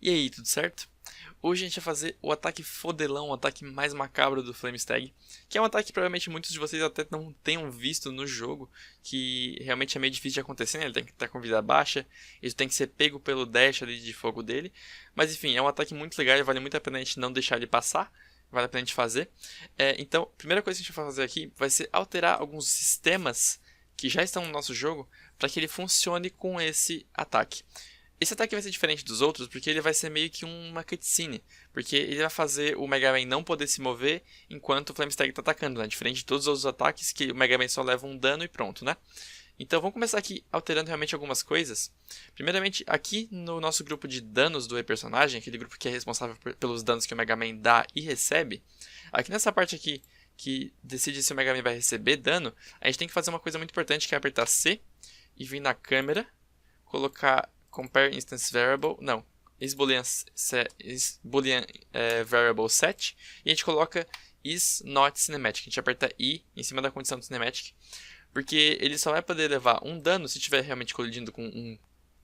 E aí, tudo certo? Hoje a gente vai fazer o ataque fodelão, o ataque mais macabro do Flamestag, que é um ataque que provavelmente muitos de vocês até não tenham visto no jogo, que realmente é meio difícil de acontecer, né? Ele tem que estar com vida baixa, isso tem que ser pego pelo dash ali de fogo dele, mas enfim, é um ataque muito legal e vale muito a pena a gente não deixar ele passar, vale a pena a gente fazer. Então, a primeira coisa que a gente vai fazer aqui vai ser alterar alguns sistemas que já estão no nosso jogo para que ele funcione com esse ataque. Esse ataque vai ser diferente dos outros porque ele vai ser meio que uma cutscene, porque ele vai fazer o Mega Man não poder se mover enquanto o Flamestag está atacando, né? Diferente de todos os outros ataques que o Mega Man só leva um dano e pronto, né? Então vamos começar aqui alterando realmente algumas coisas. Primeiramente, aqui no nosso grupo de danos do personagem, aquele grupo que é responsável pelos danos que o Mega Man dá e recebe, aqui nessa parte aqui que decide se o Mega Man vai receber dano, a gente tem que fazer uma coisa muito importante que é apertar C e vir na câmera, colocar compare instance variable, não, isBoolean variable set, e a gente coloca is not cinematic. A gente aperta I em cima da condição do cinematic, porque ele só vai poder levar um dano se estiver realmente colidindo com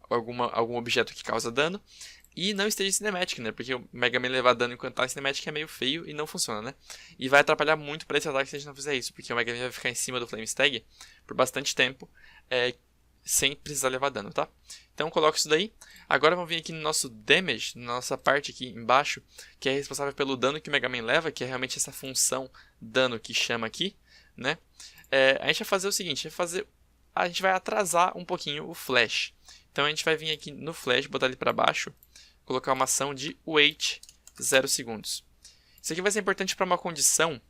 algum objeto que causa dano, e não esteja cinematic, né? Porque o Mega Man levar dano enquanto está cinematic é meio feio e não funciona, né? E vai atrapalhar muito para esse ataque se a gente não fizer isso, porque o Mega Man vai ficar em cima do Flamestag por bastante tempo, sem precisar levar dano, tá? Então coloco isso daí. Agora vamos vir aqui no nosso damage, na nossa parte aqui embaixo, que é responsável pelo dano que o Mega Man leva, que é realmente essa função dano que chama aqui, né? A gente vai fazer o seguinte, a gente vai atrasar um pouquinho o flash. Então a gente vai vir aqui no flash, botar ele para baixo, colocar uma ação de wait 0 segundos. Isso aqui vai ser importante para uma condição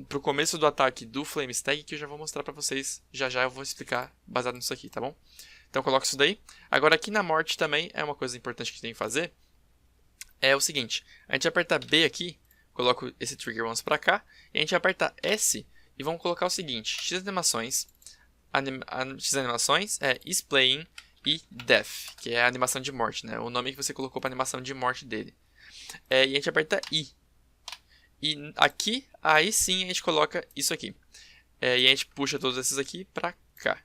para o começo do ataque do Flamestag, que eu já vou mostrar para vocês, já eu vou explicar baseado nisso aqui, tá bom? Então coloco isso daí. Agora aqui na morte também é uma coisa importante que a gente tem que fazer, é o seguinte, a gente aperta B aqui, coloco esse trigger once para cá, e a gente aperta S e vamos colocar o seguinte, X animações é isplaying e death, que é a animação de morte, né? O nome que você colocou para a animação de morte dele. E a gente aperta I. E aqui, aí sim a gente coloca isso aqui. E a gente puxa todos esses aqui para cá.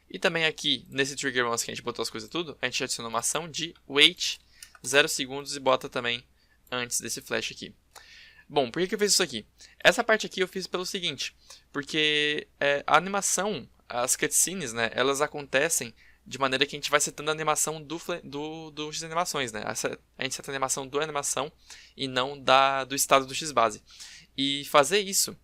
E também aqui, nesse trigger once que a gente botou as coisas tudo, a gente adiciona uma ação de wait 0 segundos e bota também antes desse flash aqui. Bom, por que eu fiz isso aqui? Essa parte aqui eu fiz pelo seguinte, porque a animação, as cutscenes, né, elas acontecem de maneira que a gente vai setando a animação do X-Animações, né? A gente seta a animação do animação e não do estado do X-Base. E fazer isso,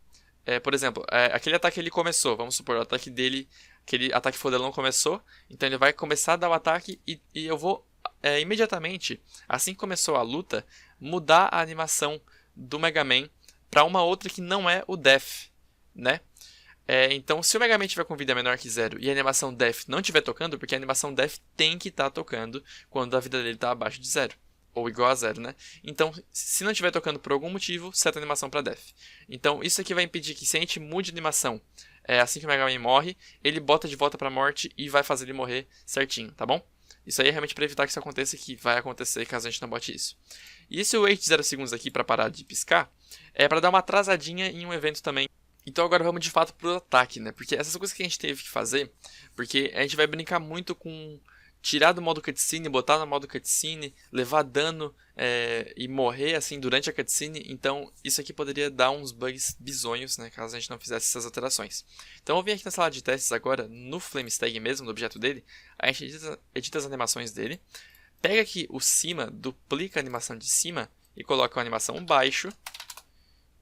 por exemplo, aquele ataque ele começou, vamos supor, o ataque dele, aquele ataque fodelão começou, então ele vai começar a dar o ataque e eu vou imediatamente, assim que começou a luta, mudar a animação do Mega Man para uma outra que não é o Death, né? Então, se o Mega Man tiver com vida menor que 0 e a animação Death não estiver tocando, porque a animação Death tem que estar tocando quando a vida dele está abaixo de 0, ou igual a 0, né? Então, se não estiver tocando por algum motivo, seta a animação para Death. Então, isso aqui vai impedir que se a gente mude a animação assim que o Mega Man morre, ele bota de volta para a morte e vai fazer ele morrer certinho, tá bom? Isso aí é realmente para evitar que isso aconteça, que vai acontecer caso a gente não bote isso. E esse wait 0 segundos aqui para parar de piscar é para dar uma atrasadinha em um evento também. Então agora vamos de fato pro ataque, né? Porque essas coisas que a gente teve que fazer, porque a gente vai brincar muito com tirar do modo cutscene, botar no modo cutscene, levar dano e morrer assim durante a cutscene. Então isso aqui poderia dar uns bugs bizonhos, né? Caso a gente não fizesse essas alterações. Então eu vim aqui na sala de testes agora, no Flamestag mesmo, no objeto dele. A gente edita as animações dele. Pega aqui o cima, duplica a animação de cima e coloca uma animação baixo.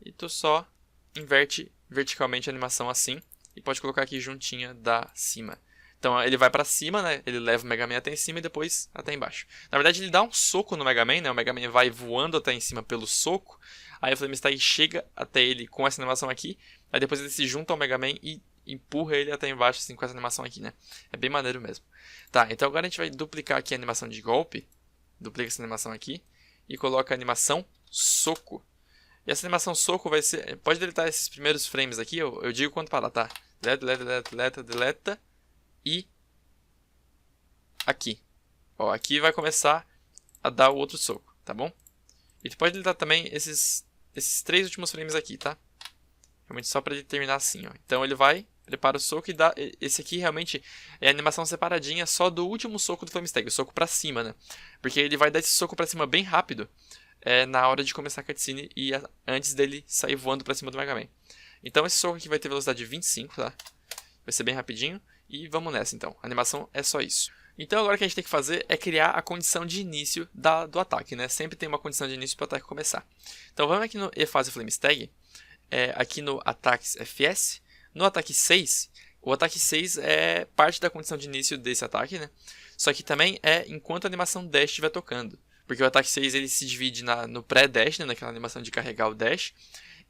E tu só inverte verticalmente a animação assim. E pode colocar aqui juntinha da cima. Então ele vai pra cima, né? Ele leva o Mega Man até em cima e depois até embaixo. Na verdade ele dá um soco no Mega Man, né? O Mega Man vai voando até em cima pelo soco. Aí o Flamestag chega até ele com essa animação aqui. Aí depois ele se junta ao Mega Man e empurra ele até embaixo assim com essa animação aqui, né? É bem maneiro mesmo. Tá, então agora a gente vai duplicar aqui a animação de golpe. Duplica essa animação aqui. E coloca a animação soco. E essa animação soco vai ser... Pode deletar esses primeiros frames aqui, eu digo quando parar, tá? Deleta. E aqui. Ó, aqui vai começar a dar o outro soco, tá bom? E tu pode deletar também esses 3 últimos frames aqui, tá? Realmente só para ele terminar assim, ó. Então ele vai, prepara o soco e dá... Esse aqui realmente é a animação separadinha só do último soco do Flamestag, o soco pra cima, né? Porque ele vai dar esse soco pra cima bem rápido na hora de começar a cutscene e antes dele sair voando pra cima do Mega Man. Então esse soco aqui vai ter velocidade de 25, tá? Vai ser bem rapidinho e vamos nessa então. A animação é só isso. Então agora o que a gente tem que fazer é criar a condição de início do ataque, né? Sempre tem uma condição de início para o ataque começar. Então vamos aqui no eFase Flamestag, aqui no Attacks FS. No ataque 6, o ataque 6 é parte da condição de início desse ataque, né? Só que também é enquanto a animação dash estiver tocando. Porque o ataque 6 ele se divide no pré-dash, né? Naquela animação de carregar o dash,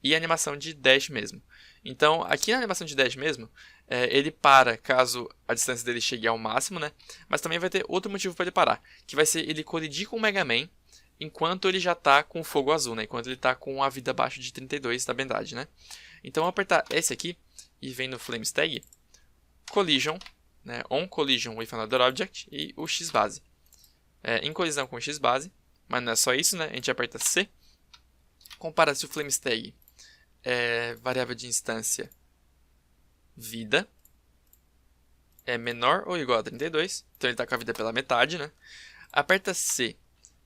e a animação de dash mesmo. Então aqui na animação de dash mesmo, ele para caso a distância dele chegue ao máximo, né? Mas também vai ter outro motivo para ele parar, que vai ser ele colidir com o Mega Man enquanto ele já está com o fogo azul, né? Enquanto ele está com a vida abaixo de 32 da bendade, né? Então, eu vou apertar esse aqui e vem no Flamestag, Collision, né? On Collision with Another Object e o X base. Em colisão com o X base, mas não é só isso, né? A gente aperta C, compara se o Flamestag é variável de instância vida é menor ou igual a 32, então ele está com a vida pela metade, né? Aperta C,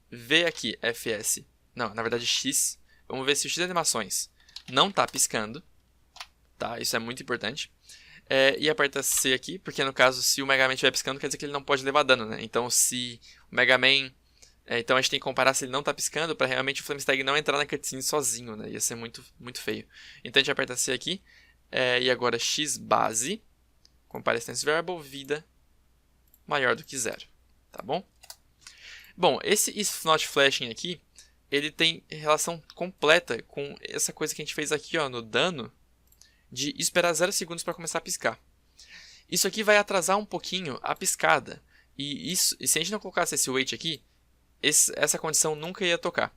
vê aqui FS, não, na verdade X, vamos ver se o X de animações não está piscando, tá? Isso é muito importante. E aperta C aqui, porque no caso, se o Mega Man estiver piscando, quer dizer que ele não pode levar dano, né? Então, se o Mega Man... então a gente tem que comparar se ele não está piscando, para realmente o Flamestag não entrar na cutscene sozinho, né? Ia ser muito, muito feio. Então a gente aperta C aqui, e agora X base, compara Stance Variable, vida maior do que 0, tá bom? Bom, esse If Not Flashing aqui, ele tem relação completa com essa coisa que a gente fez aqui, ó, no dano, de esperar 0 segundos para começar a piscar. Isso aqui vai atrasar um pouquinho a piscada, e se a gente não colocasse esse wait aqui, essa condição nunca ia tocar.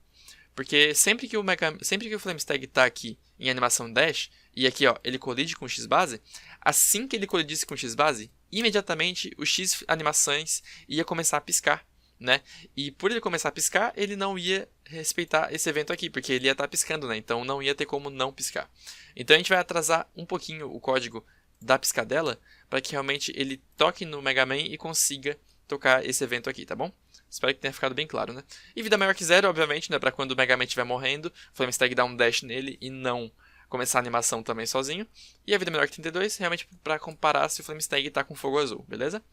Porque sempre que o Flamestag está aqui em animação dash, e aqui ó, ele colide com o X-base, assim que ele colidisse com o X-base, imediatamente o X animações ia começar a piscar, né? E por ele começar a piscar, ele não ia respeitar esse evento aqui, porque ele ia estar piscando, né? Então não ia ter como não piscar. Então a gente vai atrasar um pouquinho o código da piscadela, para que realmente ele toque no Mega Man e consiga tocar esse evento aqui, tá bom? Espero que tenha ficado bem claro, né? E vida maior que 0, obviamente, né? Para quando o Mega Man estiver morrendo, o Flamestag dá um dash nele e não começar a animação também sozinho. E a vida menor que 32, realmente para comparar se o Flamestag está com fogo azul, beleza?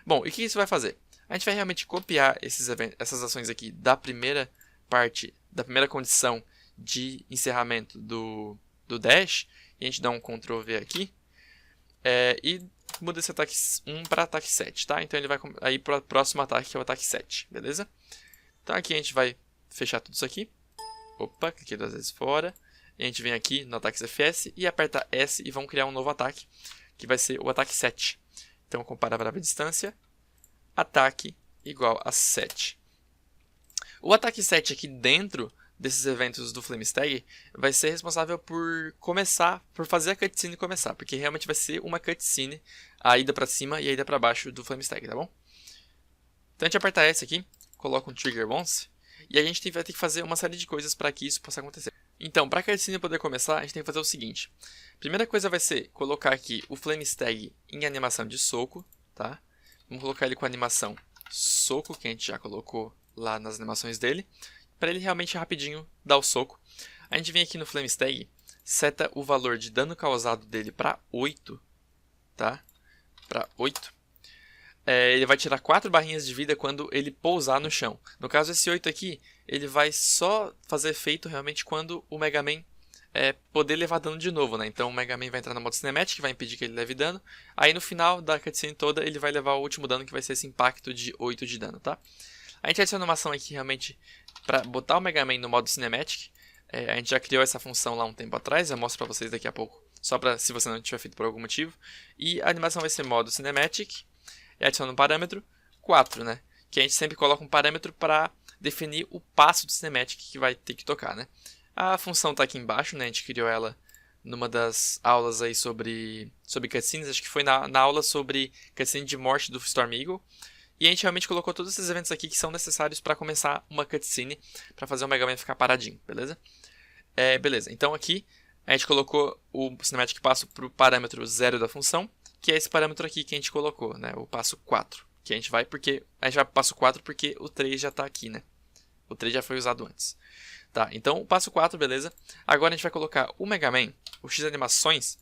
Bom, e o que isso vai fazer? A gente vai realmente copiar essas ações aqui da primeira parte, da primeira condição de encerramento do dash. E a gente dá um Ctrl V aqui. E muda esse ataque 1 para ataque 7, tá? Então ele vai aí para o próximo ataque, que é o ataque 7, beleza? Então aqui a gente vai fechar tudo isso aqui. Opa, cliquei 2 vezes fora. E a gente vem aqui no ataque FS e aperta S e vamos criar um novo ataque, que vai ser o ataque 7. Então compara a variável distância, ataque igual a 7. O ataque 7 aqui dentro desses eventos do Flamestag vai ser responsável por fazer a cutscene começar, porque realmente vai ser uma cutscene, a ida para cima e a ida para baixo do Flamestag, tá bom? Então a gente aperta S aqui, coloca um Trigger Once, e a gente vai ter que fazer uma série de coisas para que isso possa acontecer. Então, para a cutscene poder começar, a gente tem que fazer o seguinte. Primeira coisa vai ser colocar aqui o Flamestag em animação de soco, tá? Vamos colocar ele com a animação soco, que a gente já colocou lá nas animações dele, para ele realmente rapidinho dar o soco. A gente vem aqui no Flamestag, seta o valor de dano causado dele para 8, tá? Para 8. Ele vai tirar 4 barrinhas de vida quando ele pousar no chão. No caso, esse 8 aqui, ele vai só fazer efeito realmente quando o Mega Man poder levar dano de novo, né? Então o Mega Man vai entrar no modo Cinematic, que vai impedir que ele leve dano. Aí no final da cutscene toda, ele vai levar o último dano, que vai ser esse impacto de 8 de dano, tá? A gente adiciona uma ação aqui realmente para botar o Mega Man no modo Cinematic. A gente já criou essa função lá um tempo atrás, eu mostro para vocês daqui a pouco, só para se você não tiver feito por algum motivo. E a animação vai ser modo Cinematic, e adiciona um parâmetro 4, né? Que a gente sempre coloca um parâmetro para definir o passo do Cinematic que vai ter que tocar, né? A função está aqui embaixo, né? A gente criou ela numa das aulas aí sobre cutscenes, acho que foi na aula sobre cutscene de morte do Storm Eagle. E a gente realmente colocou todos esses eventos aqui que são necessários para começar uma cutscene, para fazer o Mega Man ficar paradinho, beleza? Beleza, então aqui a gente colocou o Cinematic Passo para o parâmetro 0 da função, que é esse parâmetro aqui que a gente colocou, né? O passo 4, que a gente vai para o passo 4 porque o 3 já está aqui, né? O 3 já foi usado antes. Tá, então o passo 4, beleza? Agora a gente vai colocar o Mega Man, o X animações,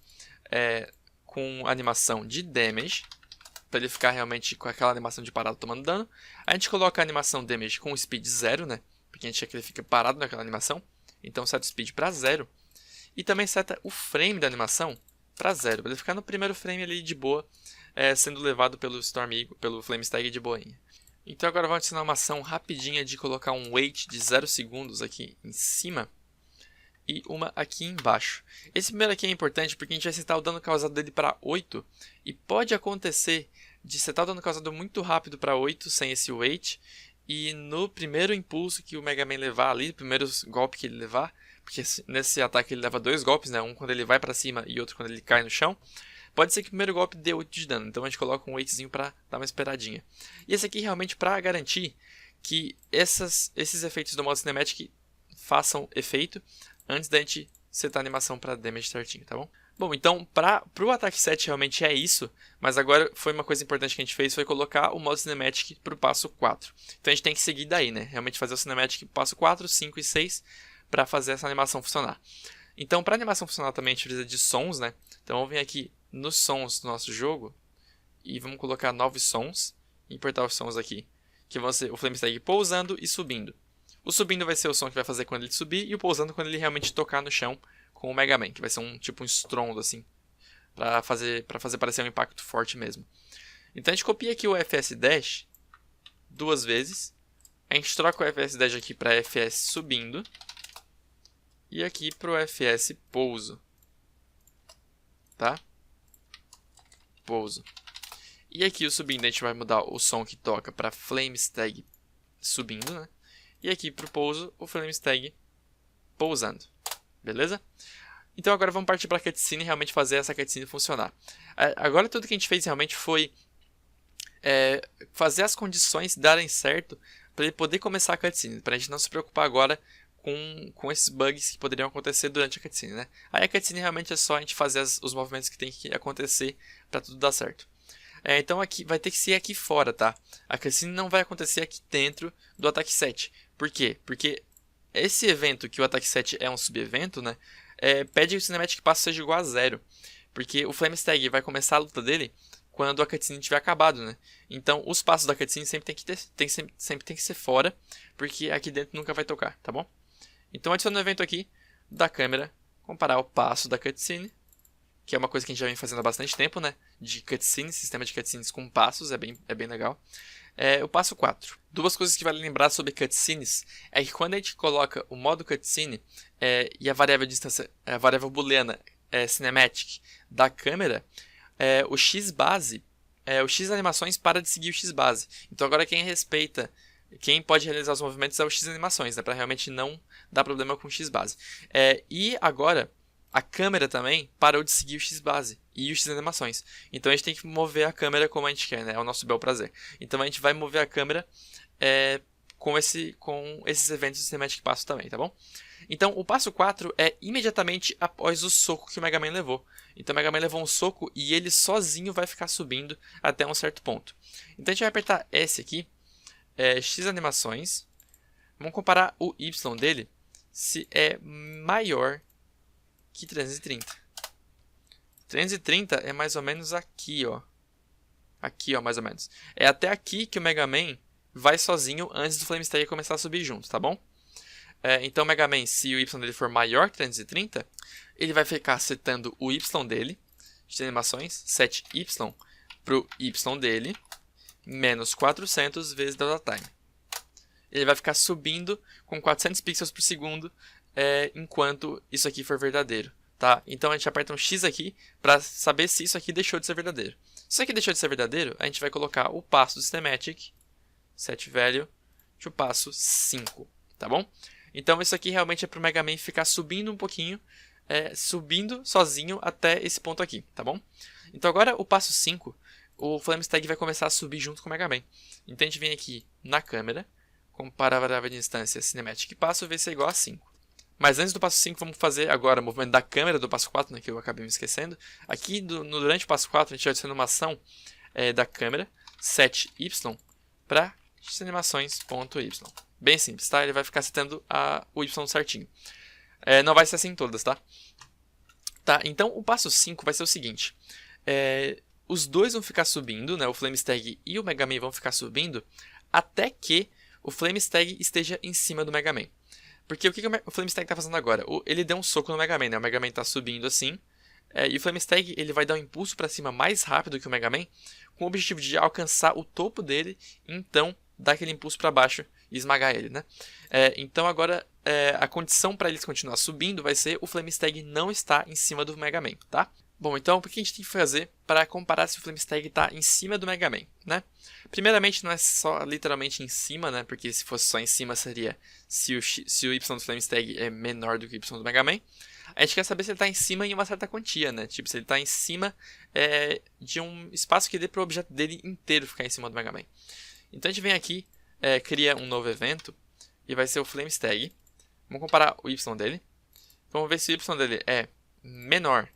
com animação de damage, para ele ficar realmente com aquela animação de parado tomando dano. A gente coloca a animação damage com speed 0, né? Porque a gente quer que ele fique parado naquela animação. Então seta o speed para 0. E também seta o frame da animação para 0, para ele ficar no primeiro frame ali de boa, sendo levado pelo Storm Eagle, pelo Flamestag de boinha. Então agora vamos adicionar uma ação rapidinha de colocar um wait de 0 segundos aqui em cima e uma aqui embaixo. Esse primeiro aqui é importante porque a gente vai setar o dano causado dele para 8 e pode acontecer de setar o dano causado muito rápido para 8 sem esse wait e no primeiro impulso que o Mega Man levar ali, no primeiro golpe que ele levar, porque nesse ataque ele leva 2 golpes, né? Um quando ele vai para cima e outro quando ele cai no chão. Pode ser que o primeiro golpe dê 8 de dano, então a gente coloca um waitzinho para dar uma esperadinha. E esse aqui realmente para garantir que esses efeitos do modo Cinematic façam efeito antes da gente setar a animação para damage certinho, tá bom? Bom, então para o ataque 7 realmente é isso, mas agora foi uma coisa importante que a gente fez, foi colocar o modo Cinematic para o passo 4. Então a gente tem que seguir daí, né? Realmente fazer o Cinematic para o passo 4, 5 e 6 para fazer essa animação funcionar. Então para a animação funcionar também a gente precisa de sons, né? Então vamos vir aqui nos sons do nosso jogo e vamos colocar novos sons e importar os sons aqui, que vão ser o Flamestag pousando e subindo. O subindo vai ser o som que vai fazer quando ele subir e o pousando quando ele realmente tocar no chão com o Mega Man, que vai ser um estrondo assim, para fazer parecer um impacto forte mesmo. Então a gente copia aqui o FS Dash 2 vezes, a gente troca o FS Dash aqui para FS subindo e aqui para o FS pouso, tá? Pouso. E aqui o subindo a gente vai mudar o som que toca para Flamestag subindo, né? E aqui para o pouso, o Flamestag pousando. Beleza? Então agora vamos partir para a cutscene e realmente fazer essa cutscene funcionar. Agora tudo que a gente fez realmente foi fazer as condições darem certo para ele poder começar a cutscene. Para a gente não se preocupar agora com esses bugs que poderiam acontecer durante a cutscene, né? Aí a cutscene realmente é só a gente fazer os movimentos que tem que acontecer para tudo dar certo. Então aqui vai ter que ser aqui fora, tá? A cutscene não vai acontecer aqui dentro do ataque 7. Por quê? Porque esse evento, que o ataque 7 é um subevento, né? Pede que o Cinematic Passo seja igual a 0. Porque o Flamestag vai começar a luta dele quando a cutscene tiver acabado, né? Então os passos da cutscene sempre tem que ser fora, porque aqui dentro nunca vai tocar, tá bom? Então adiciona um evento aqui da câmera, comparar o passo da cutscene, que é uma coisa que a gente já vem fazendo há bastante tempo, né? De cutscenes, sistema de cutscenes com passos, é bem legal. O passo 4. Duas coisas que vale lembrar sobre cutscenes é que quando a gente coloca o modo cutscene e a variável distância, a variável booleana cinematic da câmera, o x base, o x animações para de seguir o x base. Então agora quem pode realizar os movimentos é o x animações, né? Para realmente não dar problema com o x base. E agora a câmera também parou de seguir o x base e o x animações. Então a gente tem que mover a câmera como a gente quer, né? É o nosso bel prazer. Então a gente vai mover a câmera com esses eventos de Cinematic Passo também, tá bom? Então o passo 4 é imediatamente após o soco que o Mega Man levou. Então o Mega Man levou um soco e ele sozinho vai ficar subindo até um certo ponto. Então a gente vai apertar S aqui, X animações. Vamos comparar o Y dele se é maior que 330. 330 é mais ou menos aqui, ó. Aqui, ó, mais ou menos. É até aqui que o Mega Man vai sozinho antes do Flamestag começar a subir junto, tá bom? Então o Mega Man, se o Y dele for maior que 330, ele vai ficar setando o Y dele, de animações, set Y pro Y dele, menos 400 vezes delta time. Ele vai ficar subindo com 400 pixels por segundo, enquanto isso aqui for verdadeiro, tá? Então a gente aperta um X aqui para saber se isso aqui deixou de ser verdadeiro. Se isso aqui deixou de ser verdadeiro, a gente vai colocar o passo do Cinematic, set value, de o passo 5, tá bom? Então isso aqui realmente é para o Mega Man ficar subindo um pouquinho, subindo sozinho até esse ponto aqui, tá bom? Então agora o passo 5, o Flamestag vai começar a subir junto com o Mega Man. Então a gente vem aqui na câmera, comparar a variável de instância Cinematic passo, ver se é igual a 5. Mas antes do passo 5, vamos fazer agora o movimento da câmera do passo 4, né, que eu acabei me esquecendo. Aqui, durante o passo 4, a gente vai adicionar uma ação da câmera, set_y, para animações.y. Bem simples, tá? Ele vai ficar setando o y certinho. Não vai ser assim em todas, tá? Tá, então o passo 5 vai ser o seguinte. Os dois vão ficar subindo, né? O Flamestag e o Mega Man vão ficar subindo até que o Flamestag esteja em cima do Mega Man. Porque o que o Flamestag está fazendo agora? Ele deu um soco no Mega Man, né? O Mega Man está subindo assim. E o Flamestag ele vai dar um impulso para cima mais rápido que o Mega Man, com o objetivo de alcançar o topo dele e então dar aquele impulso para baixo e esmagar ele, né? Então agora a condição para eles continuar subindo vai ser o Flamestag não estar em cima do Mega Man, tá? Bom, então o que a gente tem que fazer para comparar se o Flamestag está em cima do Mega Man, né? Primeiramente, não é só literalmente em cima, né? Porque se fosse só em cima seria se o Y do Flamestag é menor do que o Y do Mega Man. A gente quer saber se ele está em cima em uma certa quantia, né? Tipo, se ele está em cima de um espaço que dê para o objeto dele inteiro ficar em cima do Mega Man. Então a gente vem aqui, cria um novo evento e vai ser o Flamestag. Vamos comparar o Y dele. Então, vamos ver se o Y dele é menor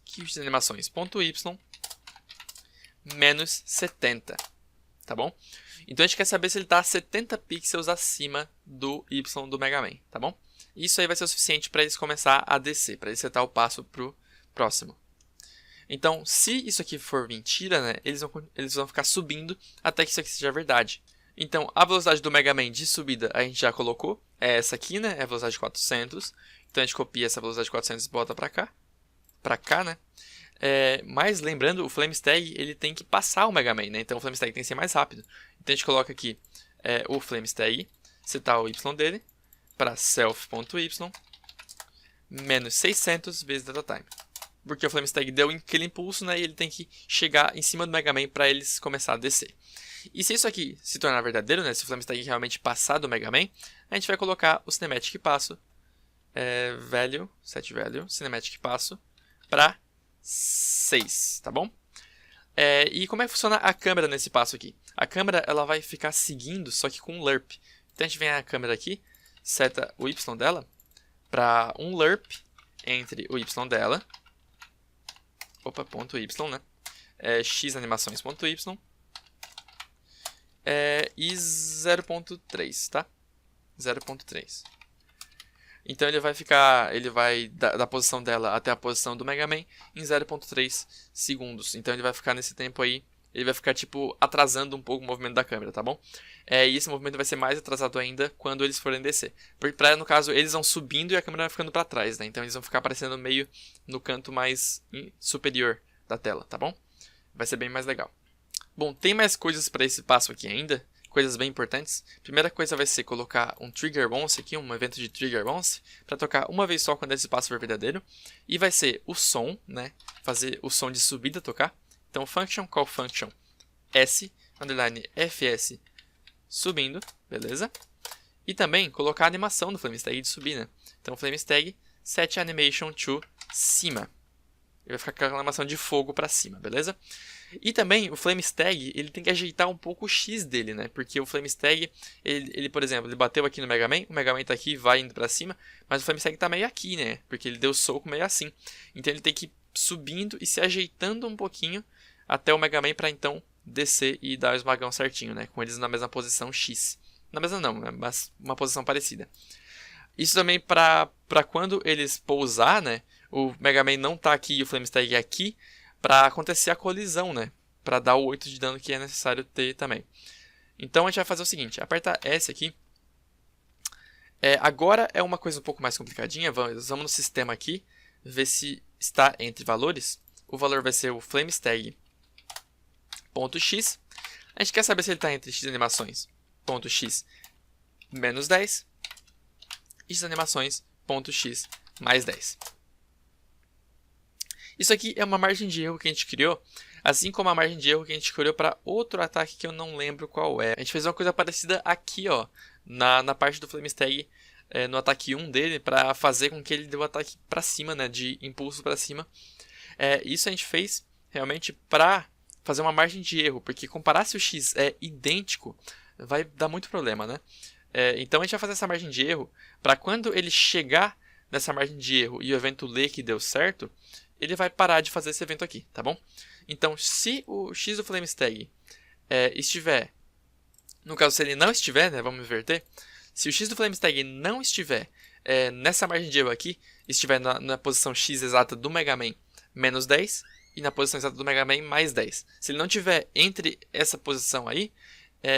que o animações.y menos 70, tá bom? Então a gente quer saber se ele está 70 pixels acima do Y do Mega Man, tá bom? Isso aí vai ser o suficiente para eles começar a descer, para eles setar o passo para o próximo. Então, se isso aqui for mentira, né, eles vão ficar subindo até que isso aqui seja verdade. Então, a velocidade do Mega Man de subida a gente já colocou, é essa aqui, né, é a velocidade de 400. Então a gente copia essa velocidade de 400 e bota para cá, né? Mas lembrando, o Flamestag ele tem que passar o Mega Man, né? Então o Flamestag tem que ser mais rápido. Então a gente coloca aqui o Flamestag, setar o Y dele para self.y menos 600 vezes datatime. Porque o Flamestag deu aquele impulso, né? E ele tem que chegar em cima do Mega Man para eles começar a descer. E se isso aqui se tornar verdadeiro, né? Se o Flamestag realmente passar do Mega Man, a gente vai colocar o Cinematic passo, set value, Cinematic passo, para 6, tá bom? E como é que funciona a câmera nesse passo aqui? A câmera ela vai ficar seguindo, só que com um lerp. Então a gente vem a câmera aqui, seta o Y dela para um lerp entre o Y dela, ponto Y, né? X animações.y e 0.3, tá? 0.3. Então ele vai da posição dela até a posição do Mega Man em 0.3 segundos. Então ele vai ficar nesse tempo aí, ele vai ficar tipo atrasando um pouco o movimento da câmera, tá bom? E esse movimento vai ser mais atrasado ainda quando eles forem descer. Porque no caso eles vão subindo e a câmera vai ficando para trás, né? Então eles vão ficar aparecendo meio no canto mais superior da tela, tá bom? Vai ser bem mais legal. Bom, tem mais coisas para esse passo aqui ainda. Coisas bem importantes. Primeira coisa vai ser colocar um trigger bounce aqui, um evento de trigger bounce, para tocar uma vez só quando esse passo for verdadeiro. E vai ser o som, né? Fazer o som de subida tocar. Então, function, call function, s, underline, fs, subindo, beleza? E também colocar a animação do Flamestag de subir, né? Então, Flamestag, set animation to cima. Ele vai ficar com a animação de fogo para cima, beleza? E também o Flamestag, ele tem que ajeitar um pouco o X dele, né? Porque o Flamestag, ele, por exemplo, ele bateu aqui no Mega Man, o Mega Man tá aqui, vai indo pra cima, mas o Flamestag tá meio aqui, né? Porque ele deu soco meio assim. Então ele tem que ir subindo e se ajeitando um pouquinho até o Mega Man pra então descer e dar o esmagão certinho, né? Com eles na mesma posição X. Na mesma não, mas uma posição parecida. Isso também pra quando eles pousar, né? O Mega Man não tá aqui e o Flamestag é aqui, para acontecer a colisão, né? Para dar o 8 de dano que é necessário ter também. Então a gente vai fazer o seguinte, aperta S aqui. Agora é uma coisa um pouco mais complicadinha. Vamos no sistema aqui, ver se está entre valores. O valor vai ser o Flamestag.x. A gente quer saber se ele está entre x animações.x menos 10 e x animações.x mais 10. Isso aqui é uma margem de erro que a gente criou, assim como a margem de erro que a gente criou para outro ataque que eu não lembro qual é. A gente fez uma coisa parecida aqui, ó, na parte do Flamestag no ataque 1 dele para fazer com que ele dê o ataque para cima, né, de impulso para cima. Isso a gente fez realmente para fazer uma margem de erro, porque comparar se o x é idêntico vai dar muito problema, né? Então a gente vai fazer essa margem de erro para quando ele chegar nessa margem de erro e o evento ler que deu certo, ele vai parar de fazer esse evento aqui, tá bom? Então, se o x do FlameStag estiver, no caso, se ele não estiver, né, vamos inverter, se o x do FlameStag não estiver nessa margem de erro aqui, estiver na posição x exata do Mega Man menos 10 e na posição exata do Mega Man mais 10. Se ele não estiver entre essa posição aí,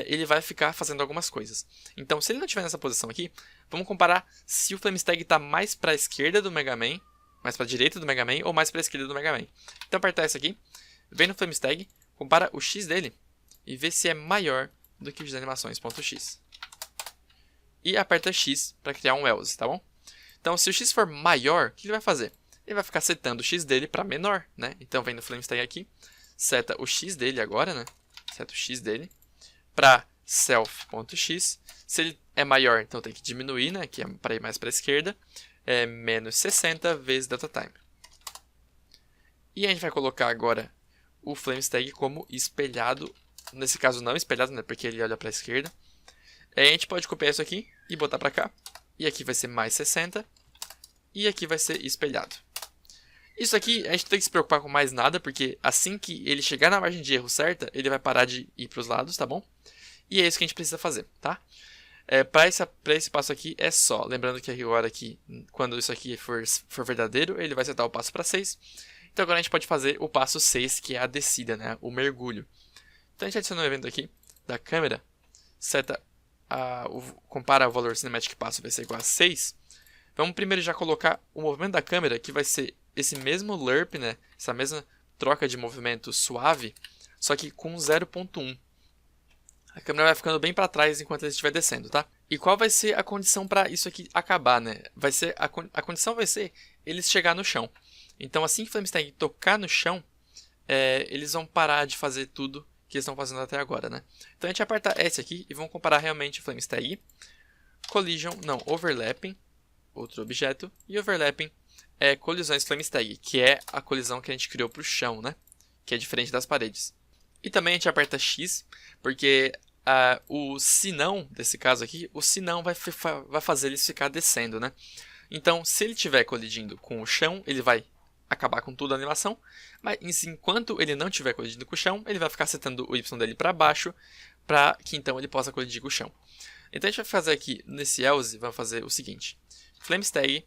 ele vai ficar fazendo algumas coisas. Então, se ele não estiver nessa posição aqui, vamos comparar se o FlameStag está mais para a esquerda do Mega Man, mais para a direita do Mega Man ou mais para a esquerda do Mega Man. Então, apertar isso aqui, vem no FlameStag, compara o x dele e vê se é maior do que o de animações.x. E aperta X para criar um else, tá bom? Então, se o x for maior, o que ele vai fazer? Ele vai ficar setando o x dele para menor, né? Então, vem no FlameStag aqui, seta o x dele agora, né? Seta o x dele para self.x. Se ele é maior, então tem que diminuir, né? Que é para ir mais para a esquerda. Menos 60 vezes DataTime. E a gente vai colocar agora o FlameStag como espelhado. Nesse caso não espelhado, né? Porque ele olha para a esquerda. A gente pode copiar isso aqui e botar para cá. E aqui vai ser mais 60. E aqui vai ser espelhado. Isso aqui a gente não tem que se preocupar com mais nada, porque assim que ele chegar na margem de erro certa, ele vai parar de ir para os lados, tá bom? E é isso que a gente precisa fazer, tá? Para esse passo aqui é só, lembrando que agora aqui, quando isso aqui for verdadeiro, ele vai setar o passo para 6. Então agora a gente pode fazer o passo 6, que é a descida, né? O mergulho. Então a gente adiciona um evento aqui da câmera, compara o valor cinematic passo vai ser igual a 6. Vamos primeiro já colocar o movimento da câmera, que vai ser esse mesmo lerp, né? Essa mesma troca de movimento suave, só que com 0.1. A câmera vai ficando bem para trás enquanto ele estiver descendo, tá? E qual vai ser a condição para isso aqui acabar, né? A condição vai ser eles chegar no chão. Então, assim que o FlameStag tocar no chão, eles vão parar de fazer tudo que eles estão fazendo até agora, né? Então, a gente aperta S aqui e vamos comparar realmente o FlameStag. Overlapping, outro objeto, e Overlapping colisões FlameStag, que é a colisão que a gente criou para o chão, né? Que é diferente das paredes. E também a gente aperta X, porque o sinão, desse caso aqui, o sinão vai fazer eles ficar descendo, né? Então, se ele estiver colidindo com o chão, ele vai acabar com toda a animação, mas enquanto ele não estiver colidindo com o chão, ele vai ficar setando o Y dele para baixo, para que então ele possa colidir com o chão. Então a gente vai fazer aqui, nesse else, vamos fazer o seguinte. FlameStag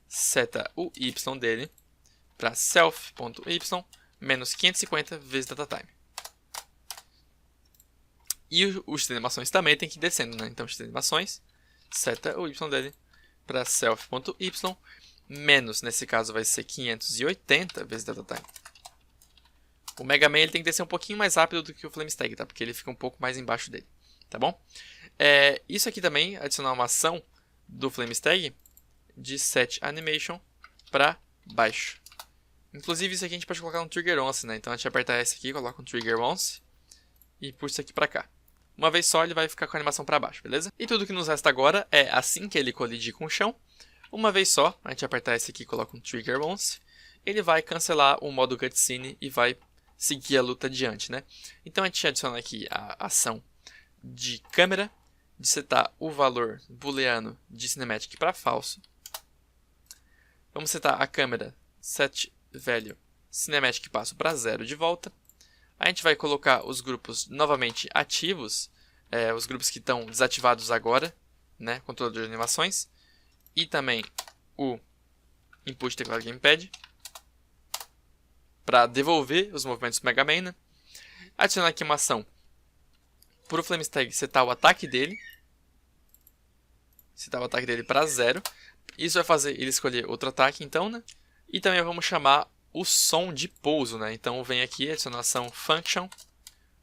seta o Y dele para self.y menos 550 vezes DataTime. E o x de animações também tem que ir descendo, né? Então, x de animações, seta o y dele para self.y, menos, nesse caso, vai ser 580 vezes DataTime. O Mega Man ele tem que descer um pouquinho mais rápido do que o FlameStag, tá? Porque ele fica um pouco mais embaixo dele, tá bom? Isso aqui também, adicionar uma ação do FlameStag de set animation para baixo. Inclusive, isso aqui a gente pode colocar um trigger once, né? Então, a gente aperta esse aqui, coloca um trigger once e puxa isso aqui para cá. Uma vez só, ele vai ficar com a animação para baixo, beleza? E tudo que nos resta agora é, assim que ele colidir com o chão, uma vez só, a gente apertar esse aqui e coloca um trigger once, ele vai cancelar o modo cutscene e vai seguir a luta adiante, né? Então a gente adiciona aqui a ação de câmera, de setar o valor booleano de cinematic para falso. Vamos setar a câmera set value cinematic passo para 0 de volta. A gente vai colocar os grupos novamente ativos, os grupos que estão desativados agora, né, controlador de animações, e também o input teclado gamepad, para devolver os movimentos do Mega Man, né? Adicionar aqui uma ação para o FlameStag setar o ataque dele, para 0. Isso vai fazer ele escolher outro ataque, então, né? E também vamos chamar o som de pouso, né? Então vem aqui a adicionação function,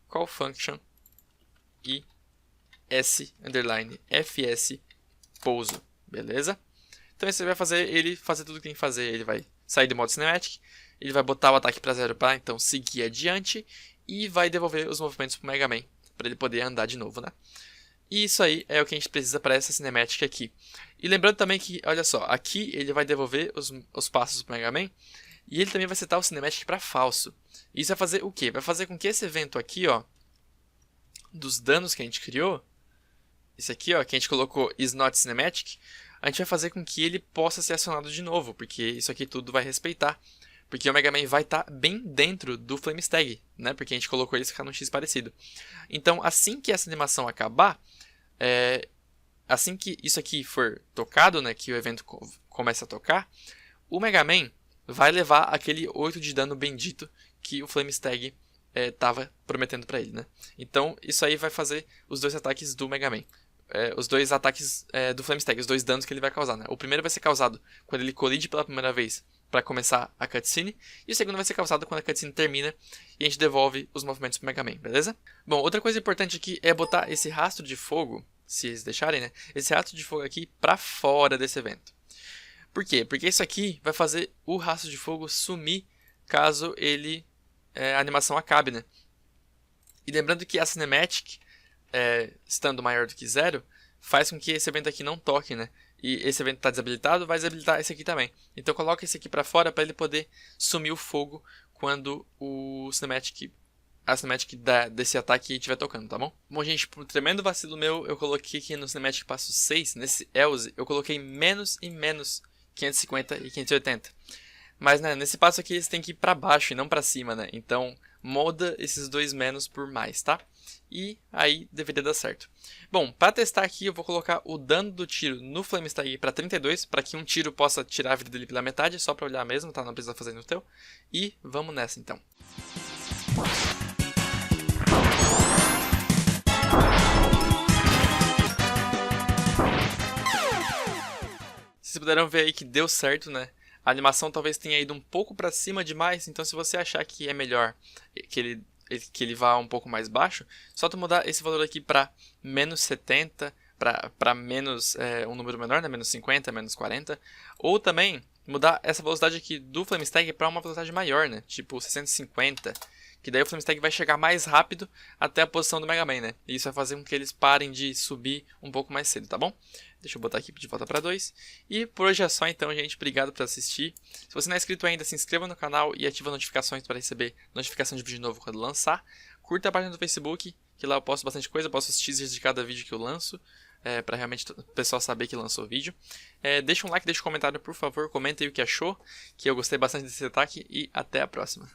call function e s_fs pouso, beleza? Então isso vai fazer ele fazer tudo o que tem que fazer. Ele vai sair do modo cinematic, ele vai botar o ataque para 0 para então seguir adiante e vai devolver os movimentos para o Mega Man para ele poder andar de novo, né? E isso aí é o que a gente precisa para essa cinemática aqui. E lembrando também que, olha só, aqui ele vai devolver os passos pro Mega Man. E ele também vai setar o Cinematic para falso. Isso vai fazer o quê? Vai fazer com que esse evento aqui, ó, dos danos que a gente criou, esse aqui, ó, que a gente colocou is not cinematic, a gente vai fazer com que ele possa ser acionado de novo, porque isso aqui tudo vai respeitar. Porque o Mega Man vai estar bem dentro do Flame Stag, né? Porque a gente colocou ele ficar num X parecido. Então, assim que essa animação acabar, assim que isso aqui for tocado, né? Que o evento começa a tocar, o Mega Man vai levar aquele 8 de dano bendito que o Flame Stag estava prometendo para ele, né? Então, isso aí vai fazer os dois ataques do Mega Man. Os dois ataques do Flame Stag, os dois danos que ele vai causar, né? O primeiro vai ser causado quando ele colide pela primeira vez para começar a cutscene, e o segundo vai ser causado quando a cutscene termina e a gente devolve os movimentos pro Mega Man, beleza? Bom, outra coisa importante aqui é botar esse rastro de fogo, se eles deixarem, né? Esse rastro de fogo aqui para fora desse evento. Por quê? Porque isso aqui vai fazer o rastro de fogo sumir caso a animação acabe, né? E lembrando que a Cinematic, estando maior do que 0, faz com que esse evento aqui não toque, né? E esse evento está desabilitado, vai desabilitar esse aqui também. Então coloca esse aqui para fora para ele poder sumir o fogo quando a Cinematic desse ataque estiver tocando, tá bom? Bom, gente, por um tremendo vacilo meu, eu coloquei aqui no Cinematic passo 6, nesse Else, eu coloquei menos e menos 550 e 580. Mas, né, nesse passo aqui eles têm que ir para baixo e não para cima, né? Então, moda esses dois menos por mais, tá? E aí deveria dar certo. Bom, para testar aqui eu vou colocar o dano do tiro no Flame Stag para 32, para que um tiro possa tirar a vida dele pela metade, só para olhar mesmo, tá? Não precisa fazer no teu. E vamos nessa então. Vocês puderam ver aí que deu certo, né? A animação talvez tenha ido um pouco para cima demais, então se você achar que é melhor que ele vá um pouco mais baixo, só tu mudar esse valor aqui para menos 70, para menos um número menor, né? Menos 50, menos 40, ou também mudar essa velocidade aqui do Flame Stag para uma velocidade maior, né? Tipo 650, que daí o Flame Stag vai chegar mais rápido até a posição do Mega Man, né? E isso vai fazer com que eles parem de subir um pouco mais cedo, tá bom? Deixa eu botar aqui de volta para 2. E por hoje é só então, gente. Obrigado por assistir. Se você não é inscrito ainda, se inscreva no canal e ative as notificações para receber notificação de vídeo novo quando lançar. Curta a página do Facebook, que lá eu posto bastante coisa. Eu posto os teasers de cada vídeo que eu lanço, para realmente o pessoal saber que lançou o vídeo. Deixa um like, deixa um comentário, por favor. Comenta aí o que achou, que eu gostei bastante desse ataque. E até a próxima.